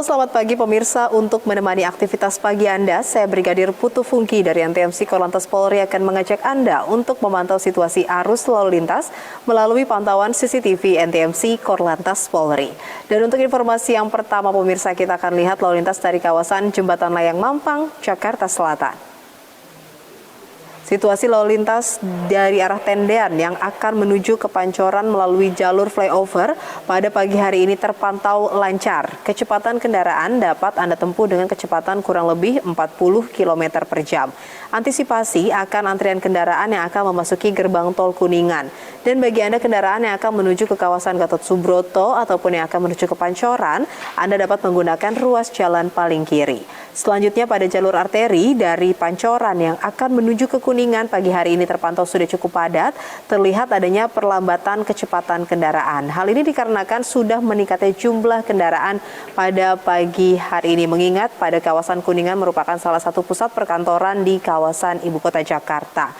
Halo, selamat pagi pemirsa. Untuk menemani aktivitas pagi Anda, saya Brigadir Putu Fungki dari NTMC Korlantas Polri akan mengajak Anda untuk memantau situasi arus lalu lintas melalui pantauan CCTV NTMC Korlantas Polri. Dan untuk informasi yang pertama pemirsa, kita akan lihat lalu lintas dari kawasan Jembatan Layang Mampang, Jakarta Selatan. Situasi lalu lintas dari arah Tendean yang akan menuju ke Pancoran melalui jalur flyover pada pagi hari ini terpantau lancar. Kecepatan kendaraan dapat Anda tempuh dengan kecepatan kurang lebih 40 km per jam. Antisipasi akan antrian kendaraan yang akan memasuki gerbang tol Kuningan. Dan bagi Anda kendaraan yang akan menuju ke kawasan Gatot Subroto ataupun yang akan menuju ke Pancoran, Anda dapat menggunakan ruas jalan paling kiri. Selanjutnya pada jalur arteri dari Pancoran yang akan menuju ke Kuningan pagi hari ini terpantau sudah cukup padat, terlihat adanya perlambatan kecepatan kendaraan. Hal ini dikarenakan sudah meningkatnya jumlah kendaraan pada pagi hari ini, mengingat pada kawasan Kuningan merupakan salah satu pusat perkantoran di kawasan Ibu Kota Jakarta.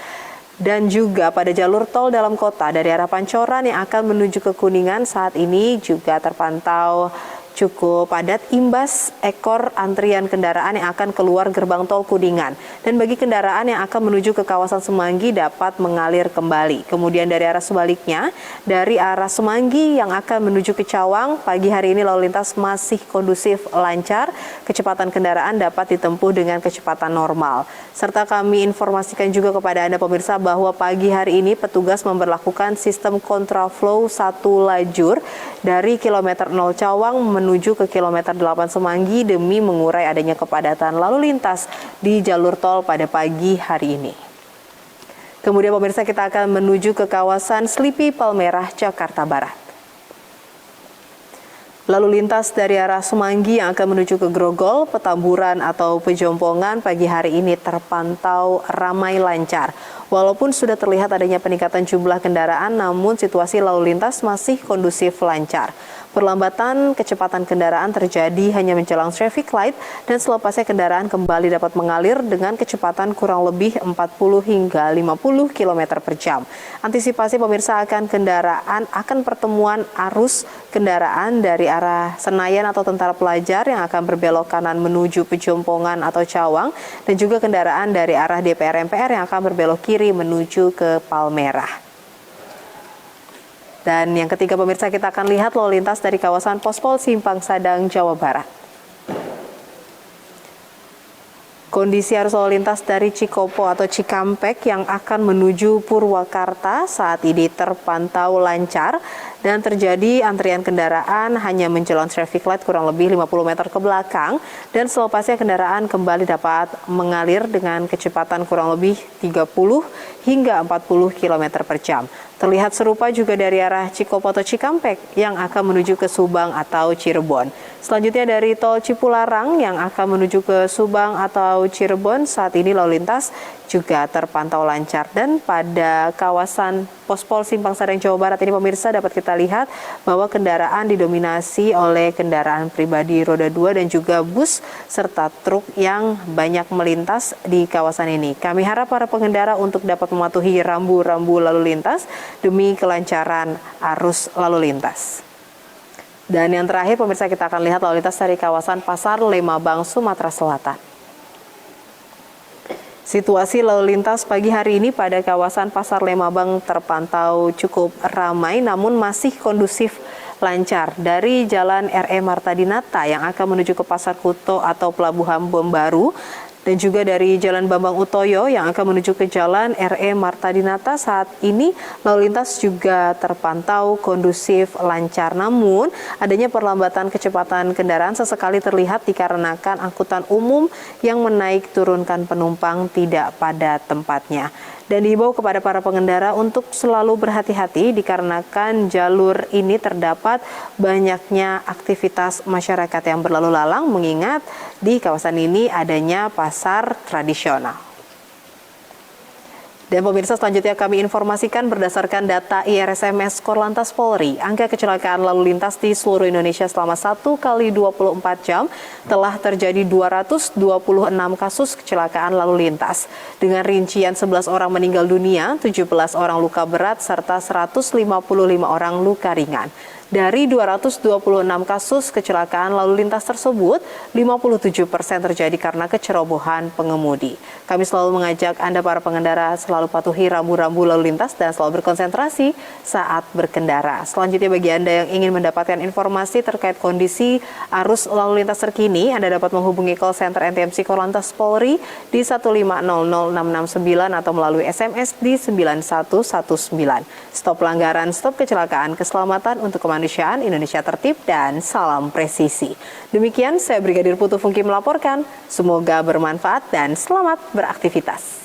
Dan juga pada jalur tol dalam kota dari arah Pancoran yang akan menuju ke Kuningan saat ini juga terpantau cukup padat imbas ekor antrian kendaraan yang akan keluar gerbang tol Kuningan. Dan bagi kendaraan yang akan menuju ke kawasan Semanggi dapat mengalir kembali. Kemudian dari arah sebaliknya, dari arah Semanggi yang akan menuju ke Cawang, pagi hari ini lalu lintas masih kondusif lancar. Kecepatan kendaraan dapat ditempuh dengan kecepatan normal. Serta kami informasikan juga kepada Anda pemirsa bahwa pagi hari ini petugas memberlakukan sistem kontraflow satu lajur dari kilometer 0 Cawang menuju ke kilometer 8 Semanggi demi mengurai adanya kepadatan lalu lintas di jalur tol pada pagi hari ini. Kemudian pemirsa, kita akan menuju ke kawasan Slipi Palmerah, Jakarta Barat. Lalu lintas dari arah Semanggi yang akan menuju ke Grogol, Petamburan atau Pejompongan pagi hari ini terpantau ramai lancar. Walaupun sudah terlihat adanya peningkatan jumlah kendaraan, namun situasi lalu lintas masih kondusif lancar. Perlambatan kecepatan kendaraan terjadi hanya menjelang traffic light dan selepasnya kendaraan kembali dapat mengalir dengan kecepatan kurang lebih 40 hingga 50 km per jam. Antisipasi pemirsa akan pertemuan arus kendaraan dari arah Senayan atau Tentara Pelajar yang akan berbelok kanan menuju Pejompongan atau Cawang dan juga kendaraan dari arah DPR MPR yang akan berbelok kiri menuju ke Palmerah. Dan yang ketiga pemirsa, kita akan lihat lalu lintas dari kawasan Pospol Simpang Sadang, Jawa Barat. Kondisi arus lalu lintas dari Cikopo atau Cikampek yang akan menuju Purwakarta saat ini terpantau lancar dan terjadi antrian kendaraan hanya menjelang traffic light kurang lebih 50 meter ke belakang dan selepasnya kendaraan kembali dapat mengalir dengan kecepatan kurang lebih 30 hingga 40 km per jam. Terlihat serupa juga dari arah Cikopo atau Cikampek yang akan menuju ke Subang atau Cirebon. Selanjutnya dari tol Cipularang yang akan menuju ke Subang atau Cirebon, saat ini lalu lintas juga terpantau lancar. Dan pada kawasan Pospol Simpang Sadang, Jawa Barat ini pemirsa dapat kita lihat bahwa kendaraan didominasi oleh kendaraan pribadi roda 2 dan juga bus serta truk yang banyak melintas di kawasan ini. Kami harap para pengendara untuk dapat mematuhi rambu-rambu lalu lintas demi kelancaran arus lalu lintas. Dan yang terakhir pemirsa, kita akan lihat lalu lintas dari kawasan Pasar Lemabang, Sumatera Selatan. Situasi lalu lintas pagi hari ini pada kawasan Pasar Lemabang terpantau cukup ramai namun masih kondusif lancar dari Jalan RE Marta Dinata yang akan menuju ke Pasar Kuto atau Pelabuhan Bom Baru dan juga dari Jalan Bambang Utoyo yang akan menuju ke Jalan RE Marta Dinata. Saat ini lalu lintas juga terpantau kondusif lancar, namun adanya perlambatan kecepatan kendaraan sesekali terlihat dikarenakan angkutan umum yang menaik turunkan penumpang tidak pada tempatnya. Dan dihimbau kepada para pengendara untuk selalu berhati-hati dikarenakan jalur ini terdapat banyaknya aktivitas masyarakat yang berlalu lalang, mengingat di kawasan ini adanya pasar tradisional. Dan pemirsa, selanjutnya kami informasikan berdasarkan data IRSMS Korlantas Polri, angka kecelakaan lalu lintas di seluruh Indonesia selama 1 kali 24 jam telah terjadi 226 kasus kecelakaan lalu lintas. Dengan rincian 11 orang meninggal dunia, 17 orang luka berat, serta 155 orang luka ringan. Dari 226 kasus kecelakaan lalu lintas tersebut, 57% terjadi karena kecerobohan pengemudi. Kami selalu mengajak Anda para pengendara selalu patuhi rambu-rambu lalu lintas dan selalu berkonsentrasi saat berkendara. Selanjutnya bagi Anda yang ingin mendapatkan informasi terkait kondisi arus lalu lintas terkini, Anda dapat menghubungi call center NTMC Korlantas Polri di 1500669 atau melalui SMS di 9119. Stop pelanggaran, stop kecelakaan, keselamatan untuk kemanusiaan, Indonesia tertib, dan salam presisi. Demikian saya Brigadir Putu Fungki melaporkan. Semoga bermanfaat dan selamat beraktivitas.